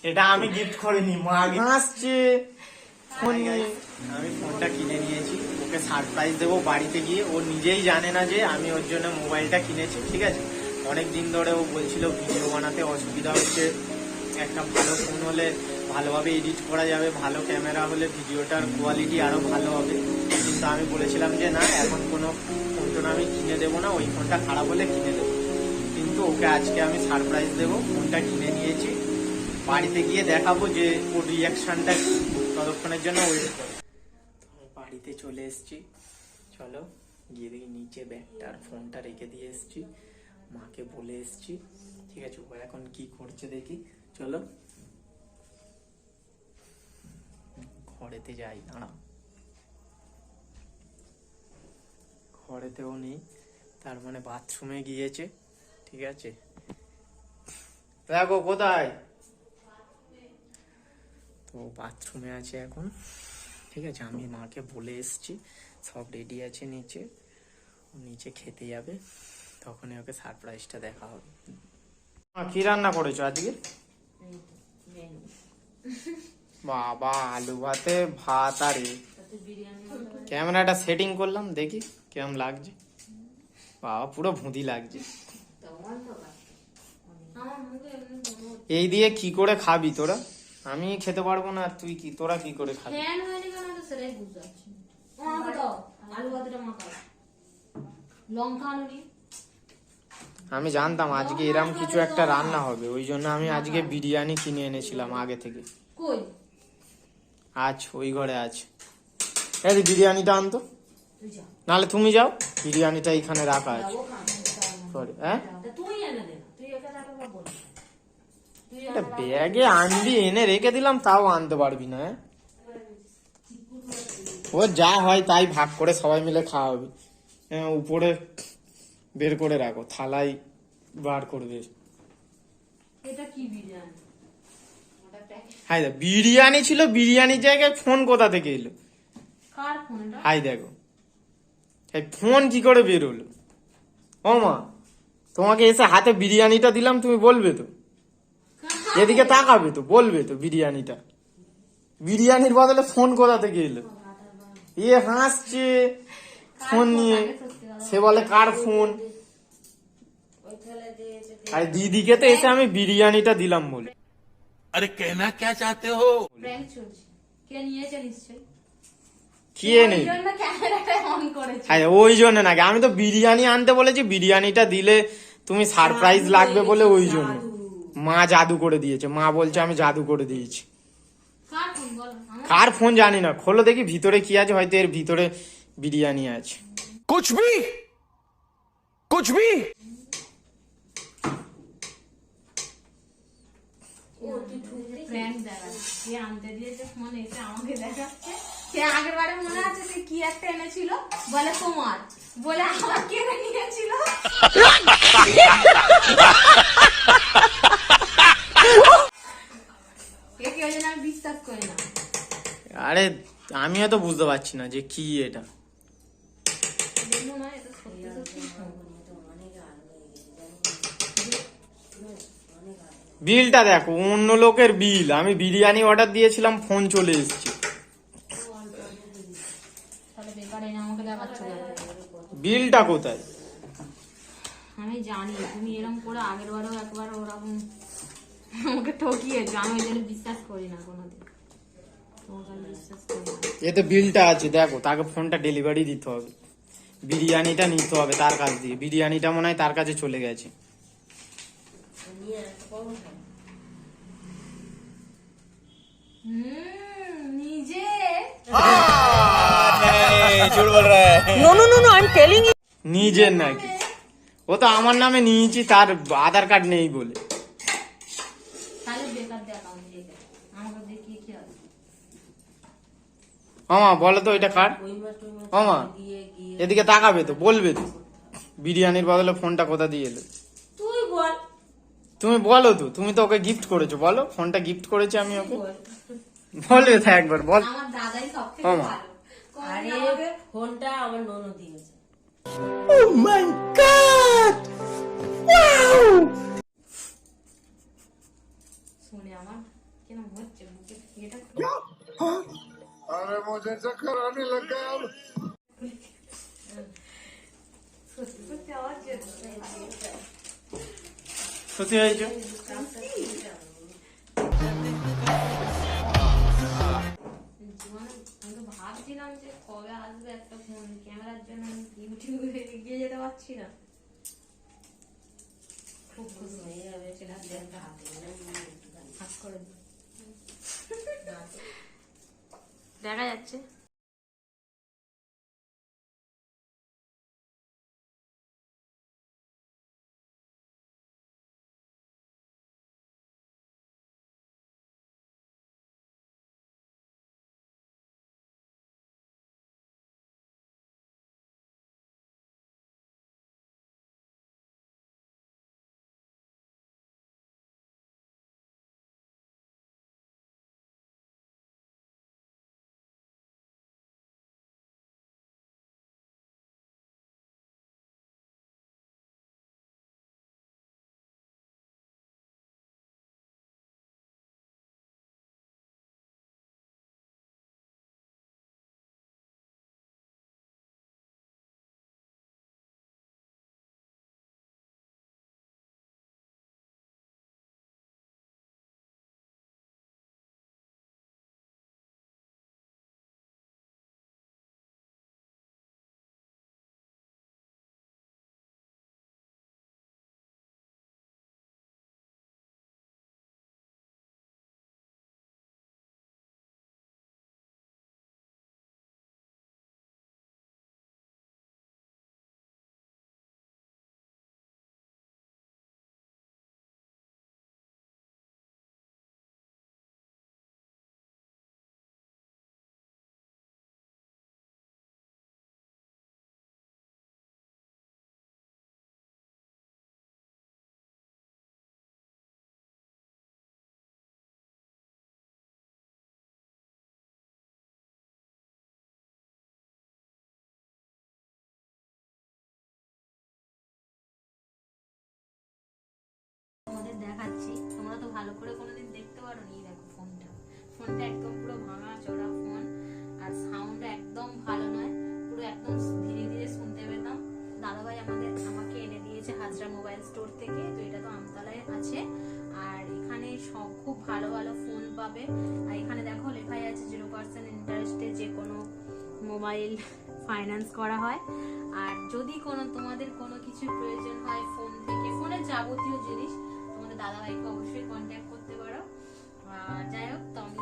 এটা আমি গিফট করিনি, মা আসছে ফোন নিয়ে। আমি ফোনটা কিনে নিয়েছি, ওকে সারপ্রাইজ দেবো বাড়িতে গিয়ে। ও নিজেই জানে না যে আমি ওর জন্য মোবাইলটা কিনেছি, ঠিক আছে। অনেক দিন ধরে ও বলছিল ভিডিও বানাতে অসুবিধা হচ্ছে, একটা ভালো ফোন হলে ভালোভাবে এডিট করা যাবে, ভালো ক্যামেরা হলে ভিডিওটার কোয়ালিটি আরো ভালো হবে। কিন্তু আমি বলেছিলাম যে না, এখন কোনো ফোন টোন আমি কিনে দেবো না, ওই ফোনটা খারাপ হলে কিনে দেবো। কিন্তু ওকে আজকে আমি সারপ্রাইজ দেবো, ফোনটা কিনে নিয়েছি। বাড়িতে গিয়ে দেখাবো যে ওর রিয়াকশনটা কি, ততক্ষণের জন্য ওয়েট করে। বাড়িতে চলে এসেছি, চলো গিয়ে দেখি নিচে ব্যাগটা আর ফোনটা রেখে দিয়ে এসেছি, মাকে বলে এসেছি, ঠিক আছে। ও এখন কি করছে দেখি, চলো ঘরেতে যাই। দাঁড়াও, ঘরেতেও নেই, তার মানে বাথরুমে গিয়েছে, ঠিক আছে। দেখো কোথায়, তো বাথরুমে আছে এখন, ঠিক আছে। আমি মাকে বলে এসেছি, সব রেডি আছে নিচে, নিচে খেতে যাবে, তখনই ওকে সারপ্রাইজটা দেখা হবে। কি রান্না করেছো আজকে? বাবা, আলু ভাতে ভাত আর ক্যামেরাটা সেটিং করলাম, দেখি কেমন লাগছে। বাবা পুরো ভুঁদি লাগছে। এই দিয়ে কি করে খাবি তোরা? আমি খেতে পারবো না, তুই কি, তোরা কি করে খাবি? আমি জানতাম আজকে এরম কিছু একটা রান্না হবে, ওই জন্য আমি আজকে বিরিয়ানি কিনে এনেছিলাম আগে থেকে। আজ ওই ঘরে আছে, এই বিরিয়ানিটা আনতো, নাহলে তুমি যাও, বিরিয়ানিটা এখানে রাখা আছে। হ্যাঁ, ব্যাগে আনবি, এনে রেখে দিলাম, তাও আনতে পারবি না। ও যা হয় তাই ভাগ করে সবাই মিলে খাওয়া হবে। উপরে বের করে রাখো, থালায় বার করবে। হাই দেখ, বিরিয়ানি ছিল, বিরিয়ানির জায়গায় ফোন কোথা থেকে এলো? হাই দেখো, ফোন কি করে বেরোলো? ও মা, তোমাকে এসে হাতে বিরিয়ানিটা দিলাম, তুমি বলবে তো, এদিকে তাকাবে তো, বলবে তো বিরিয়ানিটা, বিরিয়ানির বদলে ফোন কোথা থেকে এলো? হাসছে ফোন নিয়ে, সে বলে কার ফোন। আরে দিদিকে তো এসে আমি বিরিয়ানিটা দিলাম বলে। আরে কেনা কে চাতে হো? ওই জন্য নাকি, আমি তো বিরিয়ানি আনতে বলেছি, বিরিয়ানিটা দিলে তুমি সারপ্রাইজ লাগবে বলে, ওই জন্য। মা জাদু করে দিয়েছে, মা বলছে আমি জাদু করে দিয়েছি। কার ফোন জানি না, খোলো দেখি ভিতরে কি আছে, হয়তো এর ভিতরে বিরিয়ানি আছে। কুছ ভি কুছ ভি। আনতে দিয়েছে ফোন, এসে আমাকে দেখাচ্ছে। সে আগের বারে মনে আছে সে কি একটা এনেছিল, বলে তোমার, বলে আমার কেড়ে নিয়েছিল। একে ওই জন্য আমি বিশ্বাস করি না। আরে আমিও তো বুঝতে পারছি না যে কি এটা। বিলটা দেখো, অন্য লোকের বিল, আমি বিরিয়ানি অর্ডার দিয়েছিলাম, ফোন চলে এসেছে। বিলটা কোথায়? আমি জানি তুমি এরকম করে আগের বারেও একবার ওরকম আমাকে ঠকিয়েছো, আমি ওই জন্য বিশ্বাস করি না কোনোদিন। এতে বিলটা আছে দেখো, তাকে ফোনটা ডেলিভারি দিতে হবে, বিরিয়ানিটা নিতে হবে তার কাছ দিয়ে। বিরিয়ানিটা মনে হয় তার কাছে চলে গেছে। নিজে নিজের নাকি? ও তো আমার নামে নিয়েছি, তার আধার কার্ড নেই বলে। মামা বলো তো এটা কার? মামা এদিকে তাকাবে তো, বলবে তো বিরিয়ানির বদলে ফোনটা কোথা দিয়ে এলো? তুই বল। তুমি বলো তো, তুমি তো ওকে গিফট করেছো, বলো ফোনটা গিফট করেছি আমি ওকে, বলবে তো একবার, বল। আমার দাদাই সবথেকে মামা ভালো। আরে ফোনটা আমার ননদ দিয়েছে। ও মাই গড, ওয়াও। শুনে আমার কেন হচ্ছে বুকে এটা अरे मुझे चक्कर आने लग गया अब সত্যি সত্যি আওয়াজ হচ্ছে সত্যি হয়েছে জীবনে আমি তো ভাবছিলাম যে কবে আসবে একটা ফোন ক্যামেরার জন্য আমি ইউটিউবে এগিয়ে যেতে পারছি না খুব খুশি হয়ে যাবে সেটা একটা হাতে একটুখানি হাত করে দিই। দেখা যাচ্ছে তোমাদের দেখাচ্ছি তোমরা তো ভালো করে কোনোদিন দেখতে পারো নি দেখো ফোনটা একদম পুরো ভাঙা চোরা ফোন আর সাউন্ড একদম ভালো নয় পুরো একদম ধীরে ধীরে শুনতে পেতাম দাদাভাই আমাকে এনে দিয়েছে হাজরা মোবাইল স্টোর থেকে তো এটা তো আমতলায় আছে আর এখানে সব খুব ভালো ভালো ফোন পাবে আর এখানে দেখো লেখাই আছে 0% ইন্টারেস্টে যে কোনো মোবাইল ফাইন্যান্স করা হয় আর যদি তোমাদের কোনো কিছু প্রয়োজন হয় ফোন থেকে ফোনের যাবতীয় জিনিস তোমাদের দাদাভাইকে অবশ্যই কন্ট্যাক্ট করতে পারো যাই হোক তো আমি